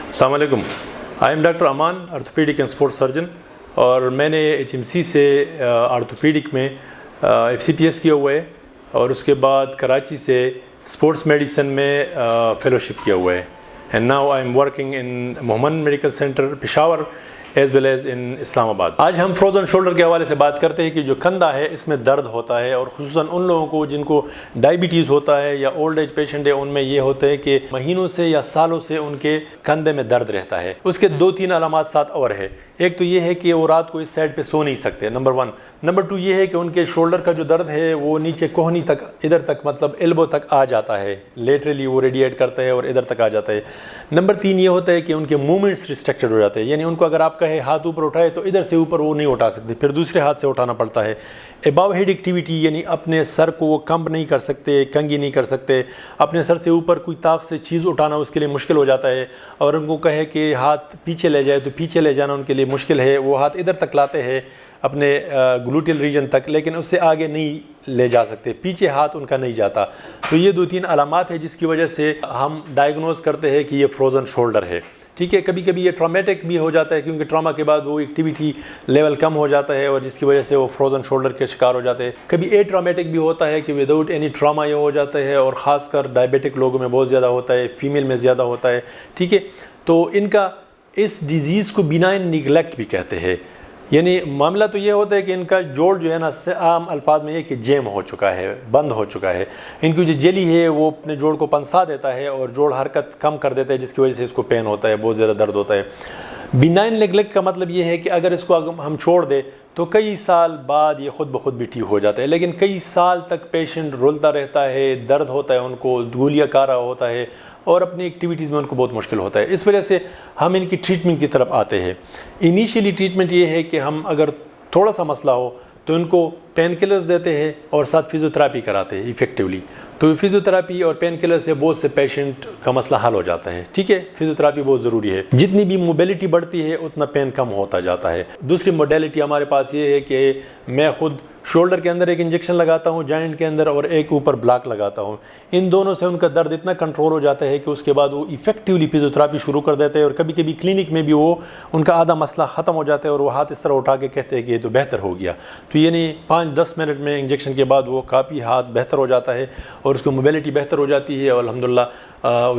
السلام علیکم. I am doctor امان, آرتھوپیڈک اینڈ اسپورٹس سرجن, اور میں نے HMC سے آرتھوپیڈک میں FCPS کیا ہوا ہے, اور اس کے بعد کراچی سے اسپورٹس میڈیسن میں فیلوشپ کیا ہوا ہے. And now I'm working in Muhammad medical centre Peshawar as well as in Islamabad. آج ہم فروزن شولڈر کے حوالے سے بات کرتے ہیں کہ جو کندھا ہے اس میں درد ہوتا ہے, اور خصوصاً ان لوگوں کو جن کو ڈائبٹیز ہوتا ہے یا اولڈ ایج پیشنٹ ہے, ان میں یہ ہوتا ہے کہ مہینوں سے یا سالوں سے ان کے کندھے میں درد رہتا ہے. اس کے 2-3 علامات ساتھ اور ہے. ایک تو یہ ہے کہ وہ رات کو اس سائڈ پہ سو نہیں سکتے, نمبر 1. نمبر 2 یہ ہے کہ ان کے شولڈر کا جو درد ہے وہ نیچے کوہنی تک, ادھر تک, مطلب ایلبو تک آ جاتا ہے, لیٹرلی وہ ریڈیٹ کرتا ہے اور ادھر تک آ جاتا ہے. نمبر 3 یہ ہوتا ہے کہ ان کے موومنٹس ریسٹرکٹڈ ہو جاتے ہیں, یعنی ان کو اگر آپ کہے ہاتھ اوپر اٹھائے تو ادھر سے اوپر وہ نہیں اٹھا سکتے, پھر دوسرے ہاتھ سے اٹھانا پڑتا ہے. اباؤ ہیڈ ایکٹیویٹی, یعنی اپنے سر کو وہ کمب نہیں کر سکتے, کنگھی نہیں کر سکتے, اپنے سر سے اوپر کوئی طاقت سے چیز اٹھانا اس کے لیے مشکل ہو جاتا ہے. اور ان کو کہے کہ ہاتھ پیچھے لے جائے تو پیچھے لے جانا ان کے لیے مشکل ہے. وہ ہاتھ ادھر تک لاتے ہیں اپنے گلوٹیل ریجن تک, لیکن اس سے آگے نہیں لے جا سکتے, پیچھے ہاتھ ان کا نہیں جاتا. تو یہ 2-3 علامات ہیں جس کی وجہ سے ہم ڈائگنوز کرتے ہیں کہ یہ فروزن شولڈر ہے. ٹھیک ہے, کبھی کبھی یہ ٹرامیٹک بھی ہو جاتا ہے, کیونکہ ٹراما کے بعد وہ ایکٹیویٹی لیول کم ہو جاتا ہے, اور جس کی وجہ سے وہ فروزن شولڈر کے شکار ہو جاتے ہیں. کبھی اے ٹرامیٹک بھی ہوتا ہے کہ وداؤٹ اینی ٹراما یہ ہو جاتا ہے, اور خاص کر ڈائبیٹک لوگوں میں بہت زیادہ ہوتا ہے, فیمیل میں زیادہ ہوتا ہے. ٹھیک ہے, تو ان کا اس ڈیزیز کو بینائن نیگلیکٹ بھی کہتے ہیں. یعنی معاملہ تو یہ ہوتا ہے کہ ان کا جوڑ جو ہے نا, عام الفاظ میں یہ کہ جیم ہو چکا ہے, بند ہو چکا ہے. ان کی جو جیلی ہے وہ اپنے جوڑ کو پنسا دیتا ہے اور جوڑ حرکت کم کر دیتا ہے, جس کی وجہ سے اس کو پین ہوتا ہے, بہت زیادہ درد ہوتا ہے. بینائن نیگلیکٹ کا مطلب یہ ہے کہ اگر اس کو ہم چھوڑ دیں تو کئی سال بعد یہ خود بخود بھی ٹھیک ہو جاتا ہے, لیکن کئی سال تک پیشنٹ رولتا رہتا ہے, درد ہوتا ہے, ان کو گولیاں کھا رہا ہوتا ہے, اور اپنی ایکٹیویٹیز میں ان کو بہت مشکل ہوتا ہے. اس وجہ سے ہم ان کی ٹریٹمنٹ کی طرف آتے ہیں. انیشیلی ٹریٹمنٹ یہ ہے کہ ہم اگر تھوڑا سا مسئلہ ہو تو ان کو پین کلرز دیتے ہیں اور ساتھ فزیوتھراپی کراتے ہیں ایفیکٹیولی. تو فزیوتھراپی اور پین کلر سے بہت سے پیشنٹ کا مسئلہ حل ہو جاتا ہے. ٹھیک ہے, فزیوتھراپی بہت ضروری ہے. جتنی بھی موبیلٹی بڑھتی ہے اتنا پین کم ہوتا جاتا ہے. دوسری موڈیلٹی ہمارے پاس یہ ہے کہ میں خود شولڈر کے اندر ایک انجیکشن لگاتا ہوں, جوائنٹ کے اندر, اور ایک اوپر بلاک لگاتا ہوں. ان دونوں سے ان کا درد اتنا کنٹرول ہو جاتا ہے کہ اس کے بعد وہ ایفیکٹیولی فزیوتھراپی شروع کر دیتے ہیں, اور کبھی کبھی کلینک میں بھی وہ ان کا آدھا مسئلہ ختم ہو جاتا ہے, اور وہ ہاتھ اس طرح اٹھا کے کہتے ہیں کہ یہ تو بہتر ہو گیا. تو یعنی 5-10 منٹ میں انجیکشن کے بعد وہ کافی ہاتھ بہتر ہو جاتا ہے, اور اس کی موبیلٹی بہتر ہو گئی ہے, اور الحمدللہ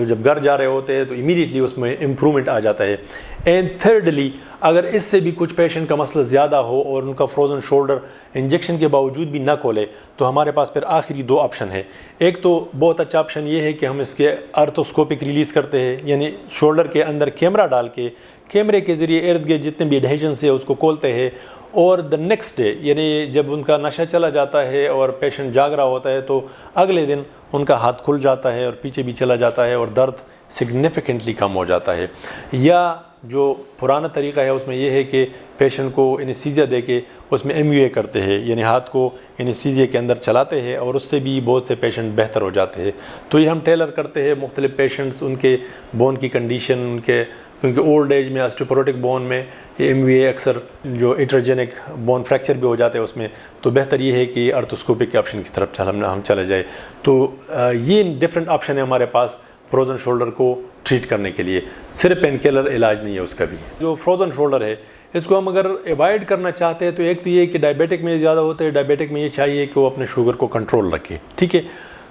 جب گھر جا رہے ہوتے ہیں تو امیڈیٹلی اس میں امپرومنٹ آ جاتا ہے. اینڈ تھرڈلی, اگر اس سے بھی کچھ پیشنٹ کا مسئلہ زیادہ ہو اور ان کا فروزن شولڈر انجیکشن کے باوجود بھی نہ کھولے, تو ہمارے پاس پھر آخری 2 آپشن ہے. ایک تو بہت اچھا آپشن یہ ہے کہ ہم اس کے آرتھوسکوپک ریلیز کرتے ہیں, یعنی شولڈر کے اندر کیمرہ ڈال کے کیمرے کے ذریعے ارد گرد جتنے بھی ایڈہیشنس ہیں اس کو کھولتے ہیں, اور دا نیکسٹ ڈے, یعنی جب ان کا نشہ چلا جاتا ہے اور پیشنٹ جاگ رہا ہوتا ہے, تو اگلے دن ان کا ہاتھ کھل جاتا ہے اور پیچھے بھی چلا جاتا ہے, اور درد سگنیفیکنٹلی کم ہو جاتا ہے. یا جو پرانا طریقہ ہے اس میں یہ ہے کہ پیشنٹ کو انیستھیزیا دے کے اس میں MUA کرتے ہیں, یعنی ہاتھ کو انیستھیزیا کے اندر چلاتے ہیں, اور اس سے بھی بہت سے پیشنٹ بہتر ہو جاتے ہیں. تو یہ ہم ٹیلر کرتے ہیں مختلف پیشنٹس, ان کے بون کی کنڈیشن, ان کے, کیونکہ اولڈ ایج میں آسٹوپوروٹک بون میں یہ MUA اکثر جو ایٹروجینک بون فریکچر بھی ہو جاتے ہیں اس میں, تو بہتر یہ ہے کہ آرتھوسکوپک کے آپشن کی طرف ہم چلے جائیں. تو یہ ڈفرینٹ آپشن ہے ہمارے پاس فروزن شولڈر کو ٹریٹ کرنے کے لیے. صرف پین کلر علاج نہیں ہے اس کا بھی. جو فروزن شولڈر ہے اس کو ہم اگر ایوائڈ کرنا چاہتے ہیں تو ایک تو یہ کہ ڈائبیٹک میں زیادہ ہوتے ہیں, ڈائبیٹک میں یہ چاہیے کہ وہ اپنے شوگر کو کنٹرول رکھے. ٹھیک ہے.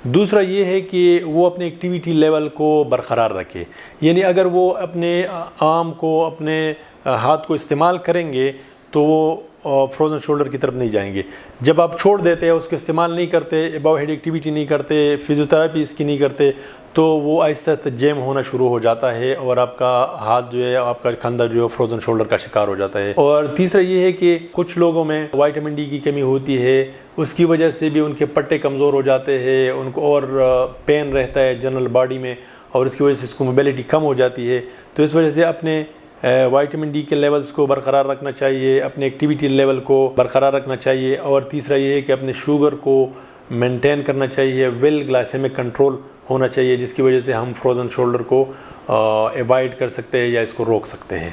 دوسرا یہ ہے کہ وہ اپنے ایکٹیویٹی لیول کو برقرار رکھے, یعنی اگر وہ اپنے آرم کو, اپنے ہاتھ کو استعمال کریں گے تو وہ فروزن شولڈر کی طرف نہیں جائیں گے. جب آپ چھوڑ دیتے ہیں, اس کو استعمال نہیں کرتے, اباؤ ہیڈ ایکٹیویٹی نہیں کرتے, فزیوتھراپی اس کی نہیں کرتے, تو وہ آہستہ آہستہ جیم ہونا شروع ہو جاتا ہے, اور آپ کا ہاتھ جو ہے, آپ کا کندھا جو ہے فروزن شولڈر کا شکار ہو جاتا ہے. اور تیسرا یہ ہے کہ کچھ لوگوں میں وائٹامن ڈی کی کمی ہوتی ہے, اس کی وجہ سے بھی ان کے پٹے کمزور ہو جاتے ہیں, ان کو اور پین رہتا ہے جنرل باڈی میں, اور اس کی وجہ سے اس کو موبیلٹی کم ہو جاتی ہے. تو اس وجہ سے اپنے وائٹامن ڈی کے لیولز کو برقرار رکھنا چاہیے, اپنے ایکٹیویٹی لیول کو برقرار رکھنا چاہیے, اور تیسرا یہ ہے کہ اپنے شوگر کو مینٹین کرنا چاہیے, ویل گلائسیمک کنٹرول ہونا چاہیے, جس کی وجہ سے ہم فروزن شولڈر کو ایوائڈ کر سکتے ہیں یا اس کو روک سکتے ہیں.